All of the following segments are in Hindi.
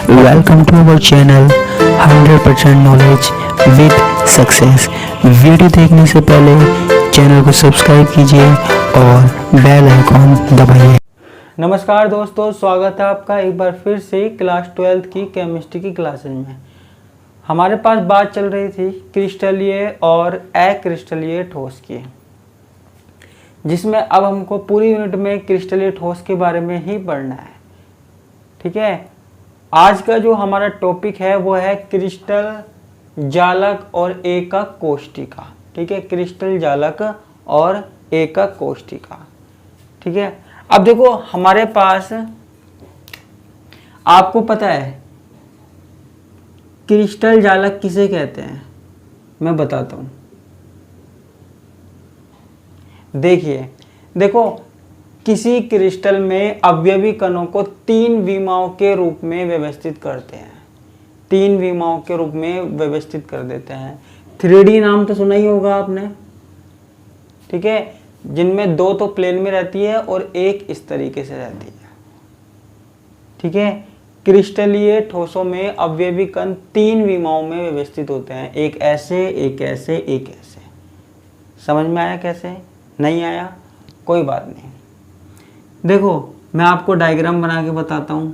Welcome to our channel 100% knowledge with success. Video देखने से पहले चैनल को सब्सक्राइब कीजिए और बेल आइकॉन दबाइए। नमस्कार दोस्तों, स्वागत है आपका एक बार फिर से क्लास 12th की केमिस्ट्री की क्लासेज में। हमारे पास बात चल रही थी क्रिस्टलीय और अक्रिस्टलीय ठोस की, जिसमें अब हमको पूरी यूनिट में क्रिस्टलीय ठोस के बारे में ही पढ़ना है। ठीक है, आज का जो हमारा टॉपिक है वो है क्रिस्टल जालक और एकक कोष्ठिका। ठीक है, क्रिस्टल जालक और एकक कोष्ठिका। ठीक है, अब देखो हमारे पास, आपको पता है क्रिस्टल जालक किसे कहते हैं, मैं बताता हूं। देखो किसी क्रिस्टल में अवयवी कणों को 3 विमाओं के रूप में व्यवस्थित करते हैं। 3 विमाओं के रूप में व्यवस्थित कर देते हैं। 3D नाम तो सुना ही होगा आपने। ठीक है, जिनमें 2 तो प्लेन में रहती है और एक इस तरीके से रहती है। ठीक है, क्रिस्टलीय ठोसों में अवयवी कण 3 विमाओं में व्यवस्थित होते हैं, एक ऐसे, एक ऐसे, एक ऐसे। समझ में आया कैसे? नहीं आया? कोई बात नहीं। देखो मैं आपको डायग्राम बना के बताता हूं।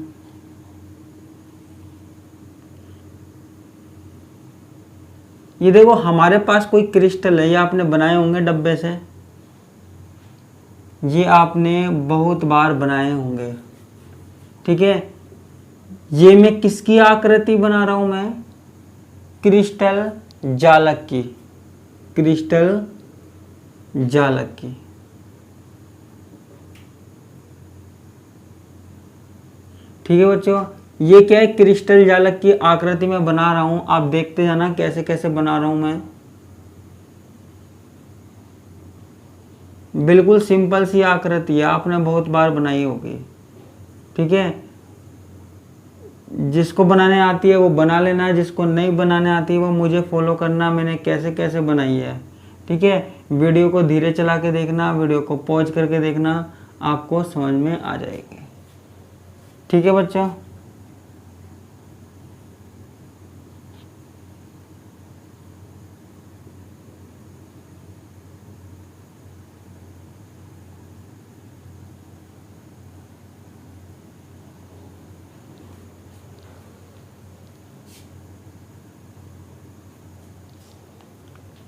ये देखो हमारे पास कोई क्रिस्टल है, ये आपने बनाए होंगे डब्बे से, ये आपने बहुत बार बनाए होंगे। ठीक है, ये मैं किसकी आकृति बना रहा हूं? मैं क्रिस्टल जालक की, क्रिस्टल जालक की। ठीक है बच्चों, ये क्या है? क्रिस्टल जालक की आकृति में बना रहा हूं। आप देखते जाना कैसे कैसे बना रहा हूं मैं। बिल्कुल सिंपल सी आकृति है, आपने बहुत बार बनाई होगी। ठीक है, जिसको बनाने आती है वो बना लेना है, जिसको नहीं बनाने आती है वो मुझे फॉलो करना, मैंने कैसे कैसे बनाई है। ठीक है, वीडियो को धीरे चला के देखना, वीडियो को पॉज करके देखना, आपको समझ में आ जाएगी। ठीक है बच्चों,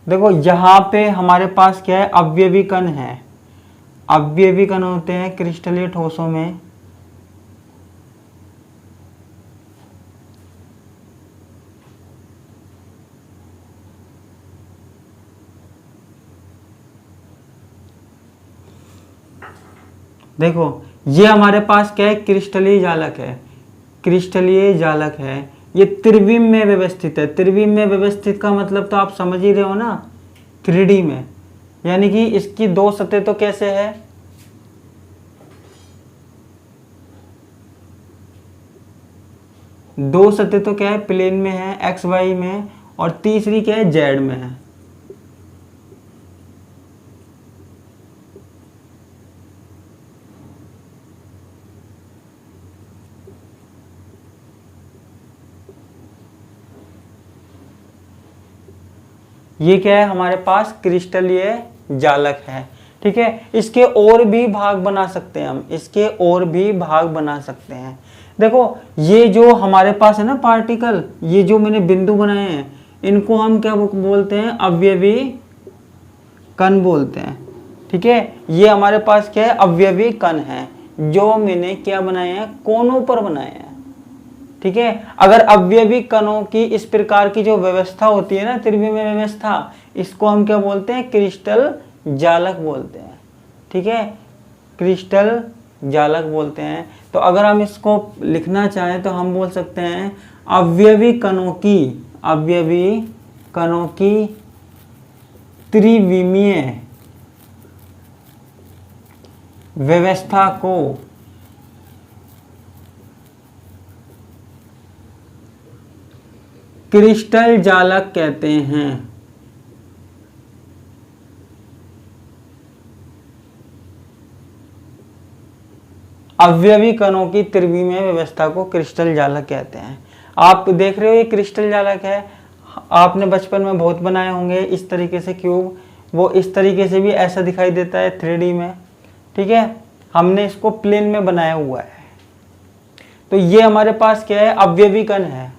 देखो यहाँ पे हमारे पास क्या है? अवयवी कण है। अवयवी कण होते हैं क्रिस्टलीय ठोसों में। देखो ये हमारे पास क्या है? क्रिस्टलीय जालक है। क्रिस्टलीय जालक है, ये त्रिविम में व्यवस्थित है। त्रिविम में व्यवस्थित का मतलब तो आप समझ ही रहे हो ना, 3D में। यानी कि इसकी 2 सतह तो कैसे है? दो सतह तो क्या है? प्लेन में है, एक्स वाई में, और तीसरी क्या है? जेड में है। ये क्या है? हमारे पास क्रिस्टलीय जालक है। ठीक है, इसके और भी भाग बना सकते हैं हम, इसके और भी भाग बना सकते हैं। देखो ये जो हमारे पास है ना पार्टिकल, ये जो मैंने बिंदु बनाए हैं, इनको हम क्या बोलते हैं? अवयवी कण बोलते हैं। ठीक है, ये हमारे पास क्या है? अवयवी कण है, जो मैंने क्या बनाए हैं? कोनों पर बनाए हैं। ठीक है, अगर अवयवी कणों की इस प्रकार की जो व्यवस्था होती है ना, त्रिविमीय व्यवस्था, इसको हम क्या बोलते हैं? क्रिस्टल जालक बोलते हैं। ठीक है, क्रिस्टल जालक बोलते हैं। तो अगर हम इसको लिखना चाहें तो हम बोल सकते हैं अवयवी कणों की, अवयवी कणों की त्रिविमीय व्यवस्था को क्रिस्टल जालक कहते हैं। अवयवी कणों की त्रिविमीय व्यवस्था को क्रिस्टल जालक कहते हैं। आप देख रहे हो ये क्रिस्टल जालक है, आपने बचपन में बहुत बनाए होंगे इस तरीके से क्यूब, वो इस तरीके से भी ऐसा दिखाई देता है 3D में, ठीक है। हमने इसको प्लेन में बनाया हुआ है। तो ये हमारे पास क्या है, अवयवी कण है,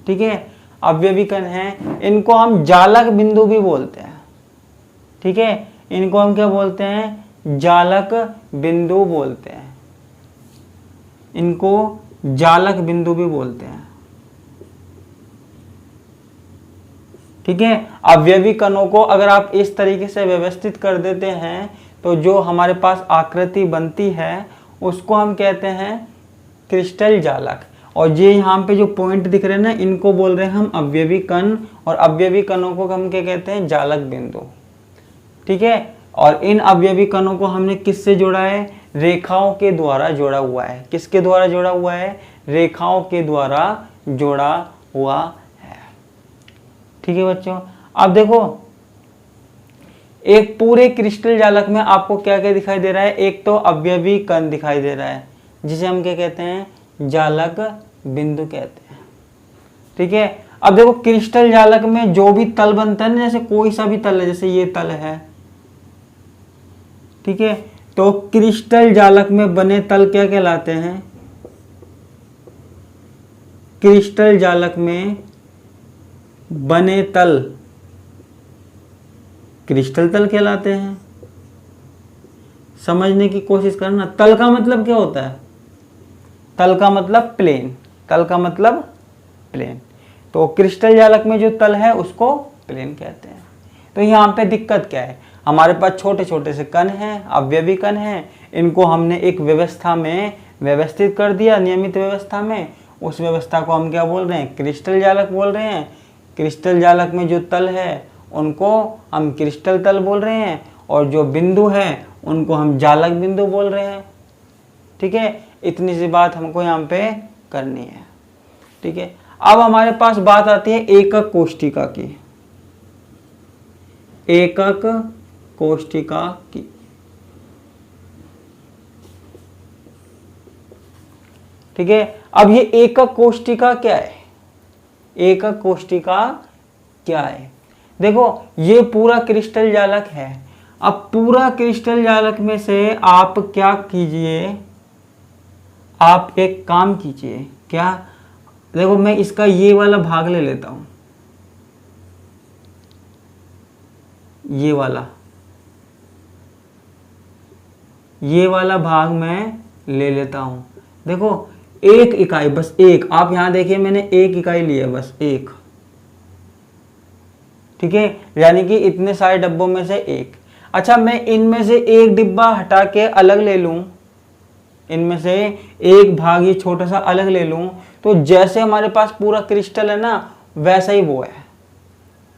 ठीक है, अवयवी कण है। इनको हम जालक बिंदु भी बोलते हैं, ठीक है, इनको हम क्या बोलते हैं, जालक बिंदु बोलते हैं, इनको जालक बिंदु भी बोलते हैं, ठीक है। अवयवी कणों को अगर आप इस तरीके से व्यवस्थित कर देते हैं तो जो हमारे पास आकृति बनती है उसको हम कहते हैं क्रिस्टल जालक। और ये यहाँ पे जो पॉइंट दिख रहे हैं ना, इनको बोल रहे हैं हम अवयवी कण, और अवयवी कणों को हम क्या कहते हैं, जालक बिंदु, ठीक है। और इन अवयवी कणों को हमने किससे जोड़ा है, रेखाओं के द्वारा जोड़ा हुआ है। किसके द्वारा जोड़ा हुआ है, रेखाओं के द्वारा जोड़ा हुआ है, ठीक है बच्चों। अब देखो एक पूरे क्रिस्टल जालक में आपको क्या क्या दिखाई दे रहा है, एक तो अवयवी कण दिखाई दे रहा है जिसे हम क्या कहते हैं, जालक बिंदु कहते हैं, ठीक है। अब देखो क्रिस्टल जालक में जो भी तल बनता है ना, जैसे कोई सा भी तल है, जैसे ये तल है, ठीक है, तो क्रिस्टल जालक में बने तल क्या कहलाते हैं, क्रिस्टल जालक में बने तल क्रिस्टल तल कहलाते हैं। समझने की कोशिश करना, तल का मतलब क्या होता है, तल का मतलब प्लेन, तल का मतलब प्लेन। तो क्रिस्टल जालक में जो तल है उसको प्लेन कहते हैं। तो यहाँ पे दिक्कत क्या है, हमारे पास छोटे छोटे से कण हैं, अवयवी कण हैं, इनको हमने एक व्यवस्था में व्यवस्थित कर दिया, नियमित व्यवस्था में। उस व्यवस्था को हम क्या बोल रहे हैं, क्रिस्टल जालक बोल रहे हैं। क्रिस्टल जालक में जो तल है उनको हम क्रिस्टल तल बोल रहे हैं, और जो बिंदु है उनको हम जालक बिंदु बोल रहे हैं, ठीक है। इतनी सी बात हमको यहाँ पे करनी है, ठीक है। अब हमारे पास बात आती है एकक कोष्ठिका की, एकक कोष्ठिका की, ठीक है। अब ये एकक कोष्ठिका क्या है, एकक कोष्ठिका क्या है, देखो ये पूरा क्रिस्टल जालक है। अब पूरा क्रिस्टल जालक में से आप क्या कीजिए, आप एक काम कीजिए, क्या, देखो मैं इसका ये वाला भाग ले लेता हूं, ये वाला भाग मैं ले लेता हूं। देखो एक इकाई, बस एक, आप यहां देखिए मैंने एक इकाई ली है, बस एक, ठीक है, यानी कि इतने सारे डब्बों में से एक। अच्छा मैं इनमें से एक डिब्बा हटा के अलग ले लूं, इनमें से एक भाग ये छोटा सा अलग ले लूं, तो जैसे हमारे पास पूरा क्रिस्टल है ना वैसा ही वो है,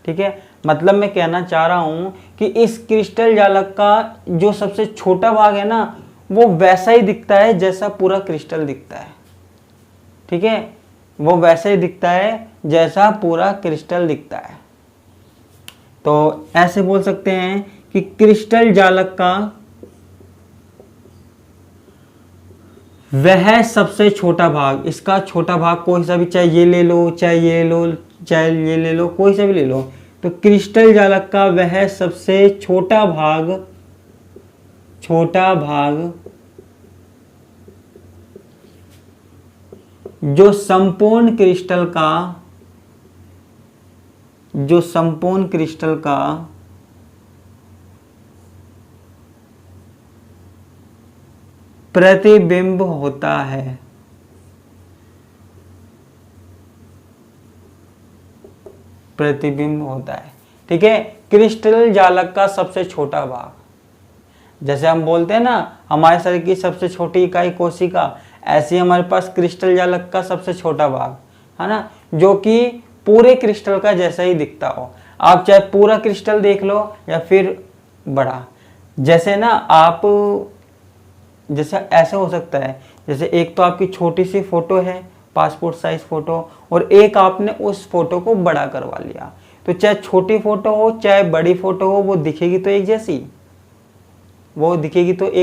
ठीक है। मतलब मैं कहना चाह रहा हूं कि इस क्रिस्टल जालक का जो सबसे छोटा भाग है ना वो वैसा ही दिखता है जैसा पूरा क्रिस्टल दिखता है, ठीक है, वो वैसे ही दिखता है जैसा पूरा क्रिस्टल दिखता है। तो ऐसे बोल सकते हैं कि क्रिस्टल जालक का वह सबसे छोटा भाग, इसका छोटा भाग कोई सा भी, चाहे ये ले लो, चाहे ये लो, चाहे ये ले लो, कोई सा भी ले लो, तो क्रिस्टल जालक का वह सबसे छोटा भाग जो संपूर्ण क्रिस्टल का प्रतिबिंब होता है, प्रतिबिंब होता है, ठीक है। क्रिस्टल जालक का सबसे छोटा भाग, जैसे हम बोलते हैं ना हमारे शरीर की सबसे छोटी इकाई कोशिका, ऐसे हमारे पास क्रिस्टल जालक का सबसे छोटा भाग है ना, जो कि पूरे क्रिस्टल का जैसा ही दिखता हो। आप चाहे पूरा क्रिस्टल देख लो या फिर बड़ा, जैसे ना आप, जैसे ऐसे हो सकता है, जैसे एक तो आपकी छोटी सी फोटो है, पासपोर्ट साइज फोटो, और एक आपने उस फोटो को बड़ा करवा लिया, तो चाहे छोटी फोटो हो चाहे बड़ी फोटो हो वो दिखेगी तो एक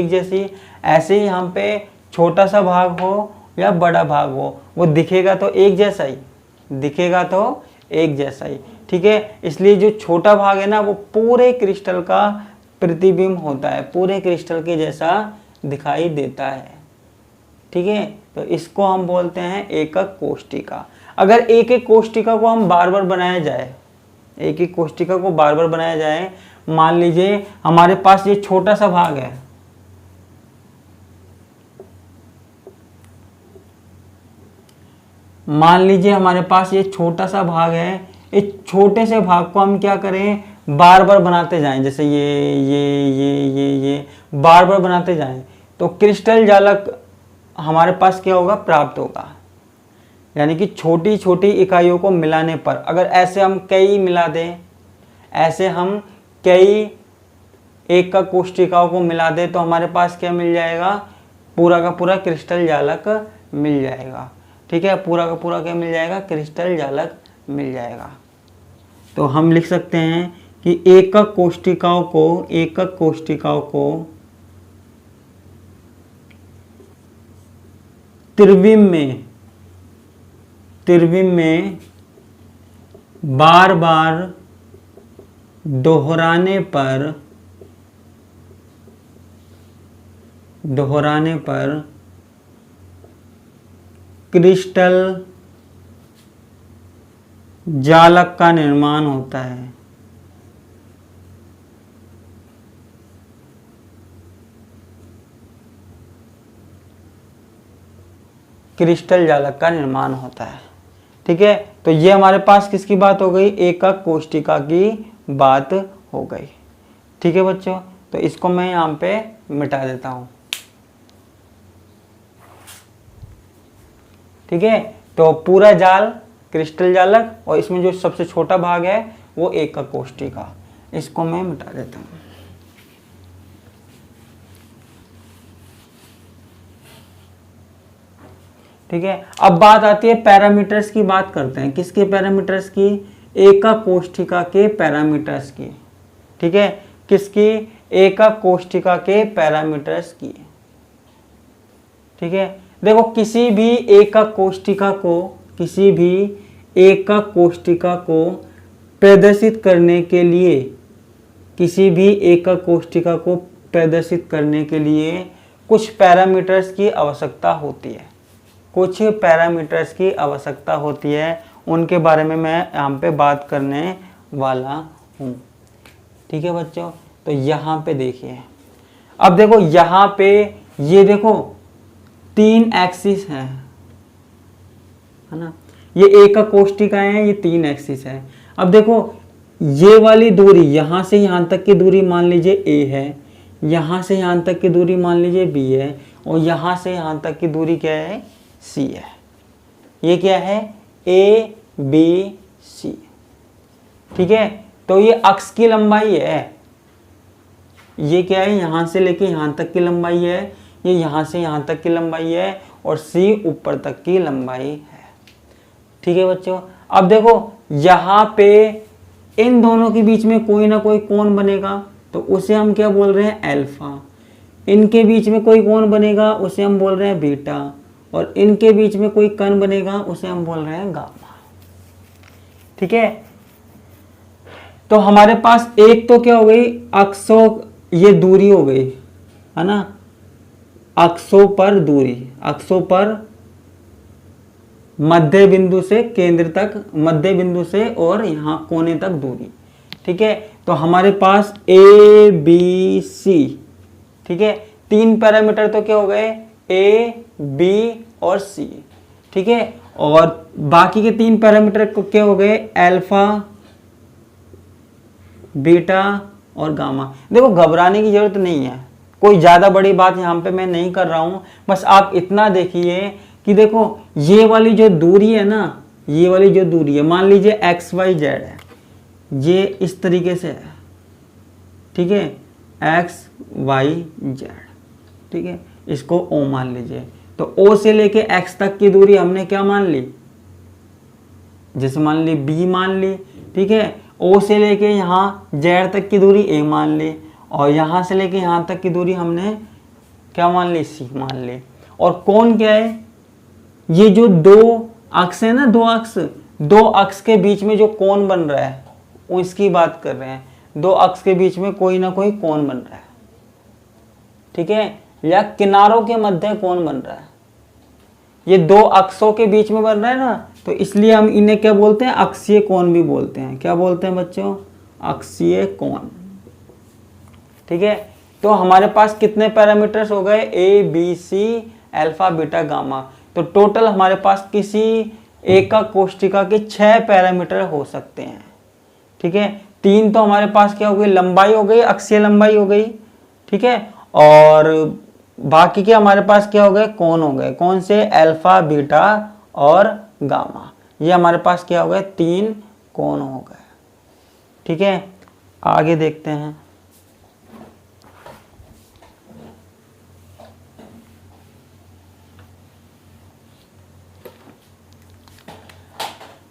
जैसी, ऐसे ही यहाँ पे छोटा सा भाग हो या बड़ा भाग हो, वो दिखेगा तो एक जैसा ही, दिखेगा तो एक जैसा ही। ठीक है, इसलिए जो छोटा भाग है ना वो पूरे क्रिस्टल का प्रतिबिंब होता है, पूरे क्रिस्टल के जैसा दिखाई देता है। ठीक है, तो इसको हम बोलते हैं एकक कोष्टिका। अगर एक एक कोष्टिका को हम बार बार बनाया जाए, एक एक कोष्टिका को बार बार बनाया जाए, मान लीजिए हमारे पास ये छोटा सा भाग है, मान लीजिए हमारे पास ये छोटा सा भाग है, इस छोटे से भाग को हम क्या करें, बार बार बनाते जाएं, जैसे ये बार बार बनाते जाएं, तो क्रिस्टल जालक हमारे पास क्या होगा, प्राप्त होगा। यानी कि छोटी छोटी इकाइयों को मिलाने पर, अगर ऐसे हम कई मिला दें, ऐसे हम कई एकक कोष्टिकाओं को मिला दें, तो हमारे पास क्या मिल जाएगा, पूरा का पूरा क्रिस्टल जालक मिल जाएगा। ठीक है, पूरा का पूरा क्या मिल जाएगा, क्रिस्टल जालक मिल जाएगा। तो हम लिख सकते हैं कि एकक कोष्टिकाओं को त्रिविम में बार बार दोहराने पर क्रिस्टल जालक का निर्माण होता है। क्रिस्टल जालक का निर्माण होता है। ठीक है, तो ये हमारे पास किसकी बात हो गई, एकक कोष्टिका की बात हो गई। ठीक है बच्चों, तो इसको मैं यहाँ पे मिटा देता हूँ। ठीक है, तो पूरा जाल क्रिस्टल जालक, और इसमें जो सबसे छोटा भाग है वो एकक कोष्टिका, इसको मैं मिटा देता हूँ। ठीक है, अब बात आती है पैरामीटर्स की, बात करते हैं किसके पैरामीटर्स की, एकक कोष्टिका के पैरामीटर्स की। ठीक है, किसकी, एकक कोष्टिका के पैरामीटर्स की। ठीक है, देखो किसी भी एकक कोष्टिका को प्रदर्शित करने के लिए, कुछ पैरामीटर्स की आवश्यकता होती है, उनके बारे में मैं यहाँ पे बात करने वाला हूँ। ठीक है बच्चों, तो यहाँ पे देखिए, अब देखो यहाँ पे ये देखो 3 एक्सिस है ना, ये एकक कोष्टिकाएं हैं, ये 3 एक्सिस है। अब देखो ये वाली दूरी, यहाँ से यहाँ तक की दूरी मान लीजिए A है, यहाँ से यहाँ तक की दूरी मान लीजिए B है, और यहाँ से यहाँ तक की दूरी क्या है, C है। ये क्या है, A B C। ठीक है, तो ये अक्ष की लंबाई है, ये क्या है, यहाँ से लेके यहाँ तक की लंबाई है, ये यहाँ से यहाँ तक की लंबाई है, और C ऊपर तक की लंबाई है। ठीक है बच्चों, अब देखो यहाँ पे इन दोनों के बीच में कोई ना कोई कोण बनेगा, तो उसे हम क्या बोल रहे हैं, अल्फा। इनके बीच में कोई कोण बनेगा, उसे हम बोल रहे हैं बीटा, और इनके बीच में कोई कण बनेगा, उसे हम बोल रहे हैं गामा। ठीक है, तो हमारे पास एक तो क्या हो गई, अक्षों, ये दूरी हो गई है ना, अक्षों पर दूरी, अक्षों पर मध्य बिंदु से केंद्र तक, मध्य बिंदु से और यहाँ कोने तक दूरी। ठीक है, तो हमारे पास A B C, ठीक है, 3 पैरामीटर तो क्या हो गए, A B और C। ठीक है, और बाकी के 3 पैरामीटर को क्या हो गए, अल्फा, बीटा और गामा। देखो घबराने की जरूरत नहीं है, कोई ज़्यादा बड़ी बात यहाँ पे मैं नहीं कर रहा हूँ, बस आप इतना देखिए कि देखो ये वाली जो दूरी है ना, ये वाली जो दूरी है, मान लीजिए XYZ है, ये इस तरीके से है। ठीक है, XYZ। ठीक है, इसको O मान लीजिए, तो O से लेके X तक की दूरी हमने क्या मान ली, जैसे मान ली B मान ली। ठीक है, O से लेके यहाँ Z तक की दूरी A मान ली, और यहाँ से लेके यहाँ तक की दूरी हमने क्या मान ली, C मान ली। और कोण क्या है? ये जो दो अक्ष है ना, दो अक्ष के बीच में जो कोण बन रहा है उसकी बात कर रहे हैं। दो अक्ष के बीच में कोई ना कोई कोण बन रहा है, ठीक है, या किनारों के मध्य कोण बन रहा है। ये दो अक्षों के बीच में बन रहा है ना, तो इसलिए हम इन्हें क्या बोलते हैं? अक्षीय कोण भी बोलते हैं। क्या बोलते हैं बच्चों? अक्षीय कोण, ठीक है। तो हमारे पास कितने पैरामीटर्स हो गए? A B C alpha beta gamma. तो टोटल हमारे पास किसी एकक कोष्टिका के 6 पैरामीटर हो सकते हैं, ठीक है। 3 तो हमारे पास क्या हो गई? लंबाई हो गई, अक्षीय लंबाई हो गई, ठीक है, और बाकी के हमारे पास क्या हो गए? कोण हो गए। कौन से? अल्फा बीटा और गामा। ये हमारे पास क्या हो गए? 3 कोण हो गए, ठीक है। आगे देखते हैं।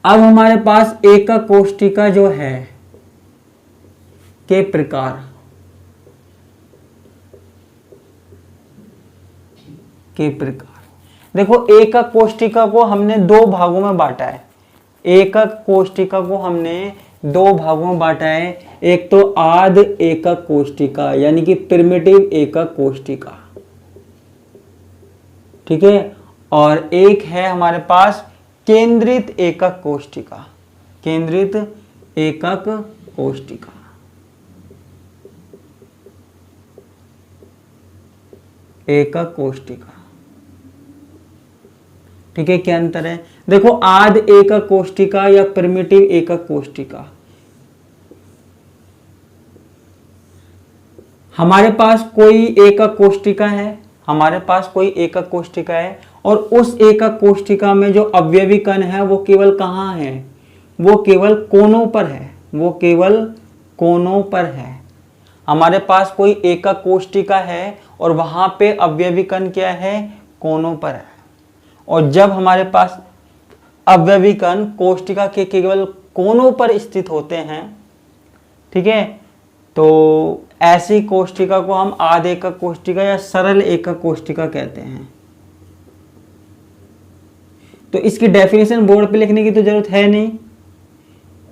अब हमारे पास एकक कोष्टिका जो है के प्रकार, देखो एकक कोष्टिका को हमने 2 भागों में बांटा है। एकक कोष्टिका को हमने 2 भागों में बांटा है। एक तो आद एकक कोष्टिका यानी कि प्रिमिटिव एकक कोष्टिका, ठीक है, और एक है हमारे पास केंद्रित एकक कोष्टिका। केंद्रित एकक कोष्टिका, एकक कोष्टिका, ठीक है। क्या अंतर है? देखो आद एकक कोष्टिका या प्रिमिटिव एकक कोष्टिका, हमारे पास कोई एकक कोष्टिका है, हमारे पास कोई एकक कोष्टिका है और उस एकक कोष्टिका में जो अवयवी कण है वो केवल कहाँ है? वो केवल कोनों पर है, वो केवल कोनों पर है। हमारे पास कोई एकक कोष्टिका है और वहां पे अवयवी कण क्या है? कोनों पर है। और जब हमारे पास अवयवी कण कोष्टिका के केवल कोनों पर स्थित होते हैं, ठीक है, तो ऐसी कोष्टिका को हम आद एकक कोष्टिका या सरल एकक कोष्टिका कहते हैं। तो इसकी डेफिनेशन बोर्ड पे लिखने की तो जरूरत है नहीं,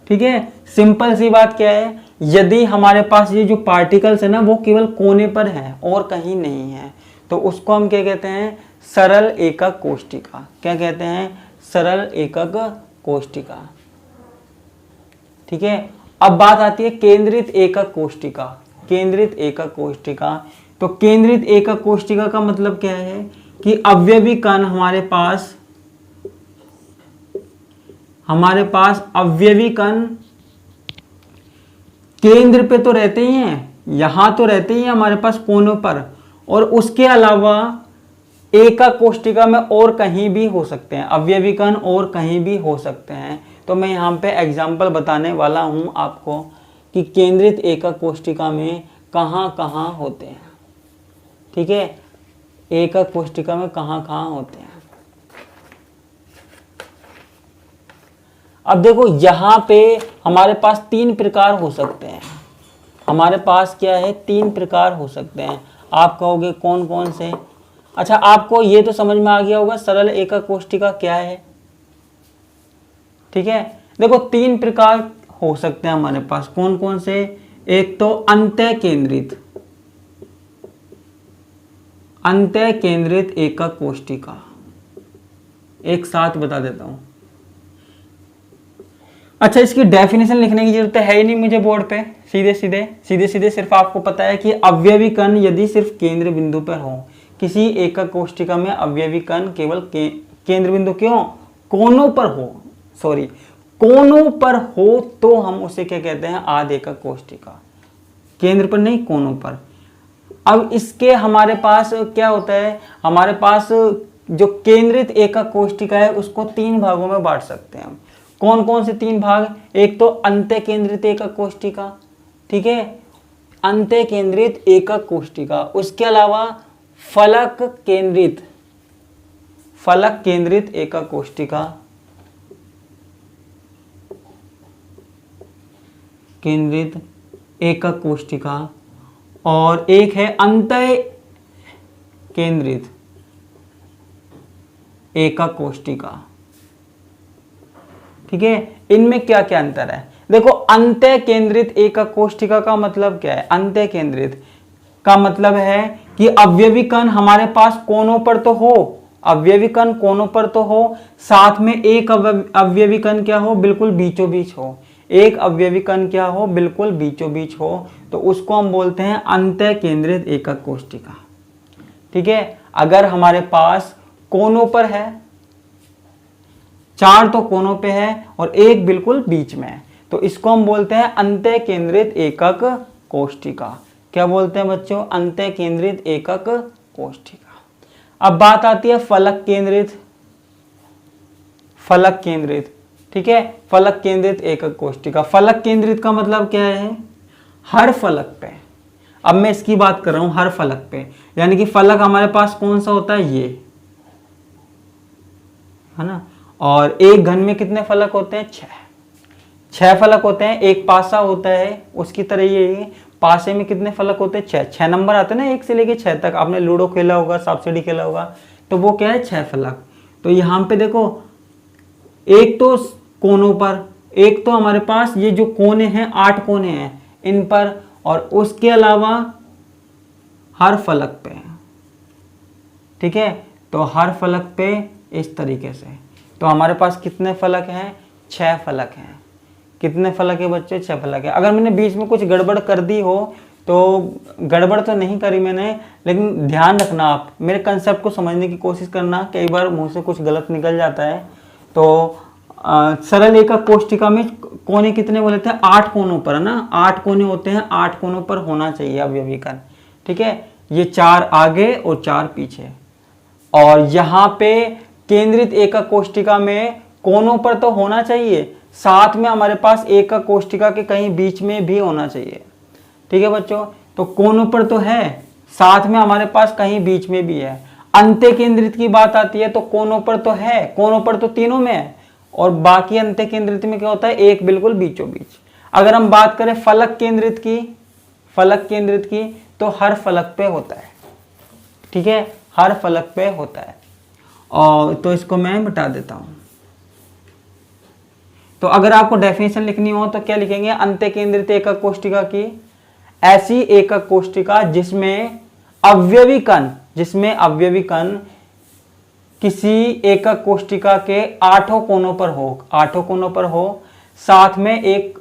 ठीक है। सिंपल सी बात क्या है? यदि हमारे पास ये जो पार्टिकल्स है ना वो केवल कोने पर है और कहीं नहीं है, तो उसको हम क्या कहते हैं? सरल एकक कोष्टिका। क्या कहते हैं? सरल एकक कोष्टिका, ठीक है। अब बात आती है केंद्रित एकक कोष्टिका। केंद्रित एकक कोष्टिका, तो केंद्रित एकक कोष्टिका का मतलब क्या है? कि अवयवी कण हमारे पास अवयवी कण केंद्र पे तो रहते ही हैं, यहां तो रहते ही हैं हमारे पास कोनों पर, और उसके अलावा एकक कोष्टिका में और कहीं भी हो सकते हैं, अवयवी कण और कहीं भी हो सकते हैं। तो मैं यहाँ पे एग्जाम्पल बताने वाला हूँ आपको कि केंद्रित एकक कोष्टिका में कहाँ कहाँ होते हैं, ठीक है, एकक कोष्टिका में कहाँ कहाँ होते हैं। अब देखो यहाँ पे हमारे पास 3 प्रकार हो सकते हैं। हमारे पास क्या है? 3 प्रकार हो सकते हैं। आप कहोगे कौन कौन से? अच्छा, आपको ये तो समझ में आ गया होगा सरल एकक कोष्टिका क्या है, ठीक है। देखो 3 प्रकार हो सकते हैं हमारे पास। कौन कौन से? एक तो अंतः केंद्रित एकक कोष्टिका। एक साथ बता देता हूं। अच्छा, इसकी डेफिनेशन लिखने की जरूरत है ही नहीं मुझे बोर्ड पे। सीधे सीधे सिर्फ आपको पता है कि अवयवी कण यदि सिर्फ केंद्र बिंदु पर हो, किसी एकक कोष्टिका में अवयवी कण केवल केंद्र बिंदु क्यों? कोनों पर हो, सॉरी, कोनों पर हो तो हम उसे क्या कहते हैं? आद एकक कोष्टिका। केंद्र पर नहीं, कोनों पर। अब इसके हमारे पास क्या होता है? हमारे पास जो केंद्रित एकक कोष्टिका है उसको 3 भागों में बांट सकते हैं हम। कौन कौन से 3 भाग? एक तो अंतः केंद्रित एकक कोष्टिका, ठीक है, अंतः केंद्रित एकक कोष्टिका। उसके अलावा फलक केंद्रित एकक कोष्टिका, केंद्रित एकक कोष्टिका, और एक है अंतः केंद्रित एकक कोष्ठिका। ठीक है, इनमें क्या क्या अंतर है? देखो, अंत्य केंद्रित एकक कोष्ठिका का मतलब क्या है? अंत्य केंद्रित का मतलब है कि अवयवी कण हमारे पास कोनों पर तो हो, अवयवी कण कोनों पर तो हो, साथ में एक अवयवी कण क्या हो? बिल्कुल बीचों बीच हो। एक अवयवी कण क्या हो? बिल्कुल बीचों बीच हो, तो उसको हम बोलते हैं अंत्य केंद्रित एकक कोष्ठिका। ठीक है, अगर हमारे पास कोनों पर है, 4 तो कोनों पे है और एक बिल्कुल बीच में है, तो इसको हम बोलते हैं अंत्य केंद्रित एकक कोष्ठिका। क्या बोलते हैं बच्चों? अंत्य केंद्रित एकक कोष्ठिका। अब बात आती है फलक केंद्रित। फलक केंद्रित, ठीक है, फलक केंद्रित एकक कोष्ठिका। फलक केंद्रित का मतलब क्या है? हर फलक पे। अब मैं इसकी बात कर रहा हूं हर फलक पे, यानी कि फलक हमारे पास कौन सा होता है? ये है ना। और एक घन में कितने फलक होते हैं? 6 फलक होते हैं। एक पासा होता है, उसकी तरह ये पासे में कितने फलक होते हैं? 6 नंबर आते हैं ना, 1 से लेके 6 तक। आपने लूडो खेला होगा, सांप सीढ़ी खेला होगा, तो वो क्या है? 6 फलक। तो यहाँ पे देखो, एक तो कोनों पर, एक तो हमारे पास ये जो कोने हैं, 8 कोने हैं इन पर, और उसके अलावा हर फलक पे। ठीक है, तो हर फलक पे इस तरीके से। तो हमारे पास कितने फलक हैं? 6 फलक हैं। कितने फलक है बच्चे? 6 फलक है। अगर मैंने बीच में कुछ गड़बड़ कर दी हो, तो गड़बड़ तो नहीं करी मैंने, लेकिन ध्यान रखना, आप मेरे कंसेप्ट को समझने की कोशिश करना। कई बार मुंह से कुछ गलत निकल जाता है। तो सरल एकक कोष्ठिका में कोने कितने बोले थे? 8 कोनों पर, है ना। 8 कोने होते हैं, 8 कोनों पर होना चाहिए अवयवी कण। ठीक है, ये 4 आगे और 4 पीछे। और यहाँ पे केंद्रित एकक कोष्ठिका में कोनों पर तो होना चाहिए, साथ में हमारे पास एकक कोष्ठिका के कहीं बीच में भी होना चाहिए। ठीक है बच्चों, तो कोनों पर तो है, साथ में हमारे पास कहीं बीच में भी है। अंत्य केंद्रित की बात आती है तो कोनों पर तो है, कोनों पर तो तीनों में है, और बाकी अंत्य केंद्रित में क्या होता है? एक बिल्कुल बीचों बीच। अगर हम बात करें फलक केंद्रित की, फलक केंद्रित की, तो हर फलक पे होता है। ठीक है, हर फलक पे होता है। और तो इसको मैं मिटा देता हूं। तो अगर आपको डेफिनेशन लिखनी हो तो क्या लिखेंगे? अंत्य केंद्रित एकक कोष्ठिका की ऐसी एकक कोष्ठिका जिसमें अवयवी कण किसी एकक कोष्ठिका के 8 कोनों पर हो, 8 कोनों पर हो, साथ में एक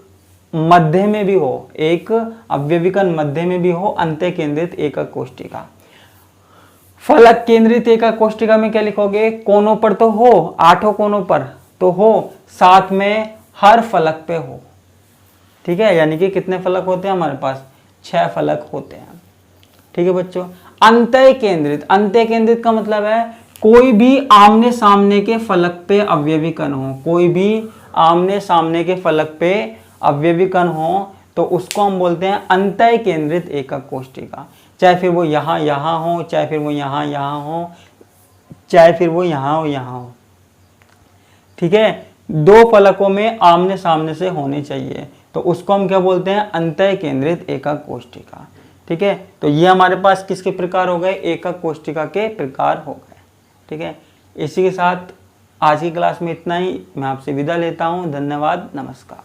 मध्य में भी हो, एक अवयवी कण मध्य में भी हो, अंत्य केंद्रित एकक कोष्ठिका। फलक केंद्रित एकक कोष्ठिका में क्या लिखोगे? कोनों पर तो हो, 8 कोनों पर तो हो, साथ में हर फलक पे हो। ठीक है, यानी कि कितने फलक होते हैं हमारे पास? 6 फलक होते हैं। ठीक है बच्चों। अंत्य केंद्रित का मतलब है कोई भी आमने सामने के फलक पे अवयवी कण हो, कोई भी आमने सामने के फलक पे अवयवी कण हो, तो उसको हम बोलते हैं अंत्य केंद्रित एकक कोष्ठिका। चाहे फिर वो यहाँ हो, चाहे फिर वो यहाँ हो, चाहे फिर वो यहाँ हो। ठीक है, 2 फलकों में आमने सामने से होने चाहिए, तो उसको हम क्या बोलते हैं? अंत्य केंद्रित एकक कोष्ठिका। ठीक है, तो ये हमारे पास किसके प्रकार हो गए? एकक कोष्ठिका के प्रकार हो गए। ठीक है, इसी के साथ आज की क्लास में इतना ही। मैं आपसे विदा लेता हूँ। धन्यवाद, नमस्कार।